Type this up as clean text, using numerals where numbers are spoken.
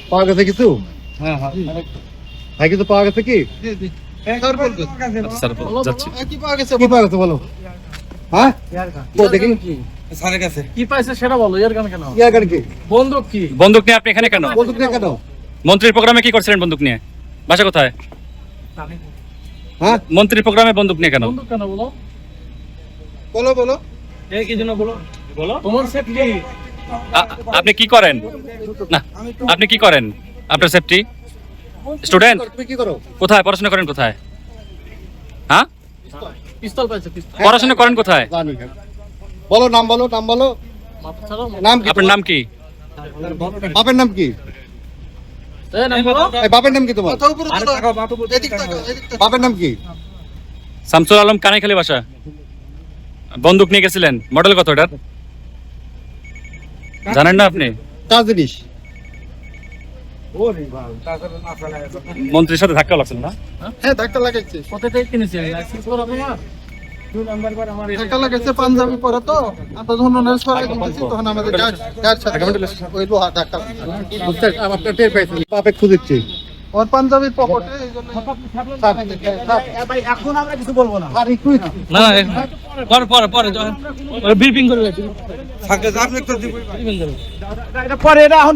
পাওয়া গেছে কিছু? কিছু পাওয়া গেছে কি? কি পাওয়া গেছে বলো? হ্যাঁ দেখি স্যারের কাছে কি পাইছে সেটা বলো। বন্দুক নিয়ে আপনি এখানে কেন? বন্দুক নিয়ে কেন? মন্ত্রীর প্রোগ্রামে কি করছিলেন বন্দুক নিয়ে? বাসা কোথায়? হ্যাঁ মন্ত্রীর প্রোগ্রামে বন্দুক নিয়ে কেন? কেন বলো? বলো কি জন্য বলো? তোমার সেফটি। আপনি কি করেন? না, আপনি কি করেন? আপনার সেফটি স্টুডেন্ট? তুমি কি করো? কোথায় পড়াশোনা করেন? কোথায়? হ্যাঁ, পিস্তল পাইছে। পিস্তল পড়াশোনা করেন কোথায়? বলো নাম বলো। নাম কি? আপনার নাম কি? বাপের নাম কি? বাপের নাম কি তোমার? বাপের নাম কি? শামসুল আলম, কানাইখালী বাসা। বন্দুক নিয়ে গেছিলেন, মডেল কত এটার জানেন না আপনি? কার জিনিস? মন্ত্রীর সাথে ধাক্কা লাগছিল না? হ্যাঁ ধাক্কা লাগাইছে। কোথায় কিনেছি? লাইসেন্স করা তোমার? 2 নাম্বার বার আমার ধাক্কা লাগাইছে পাঞ্জাবি পরা তো। আমরা যখন নেস করাই দিয়েছি তখন আমাদের গাড় সাথে ওই লোহা ধাক্কা বুঝতে আপনারা টের পাইছেন। পাপে খুঁজেছি ওর পাঞ্জাবির পকেটে, এইজন্য ভাই এখন আমরা কিছু বলবো না। আর একটু না পরে যখন ব্রিফিং করবে। থাকে আপনি তো ব্রিফিং করবে। এটা পরে এটা এখন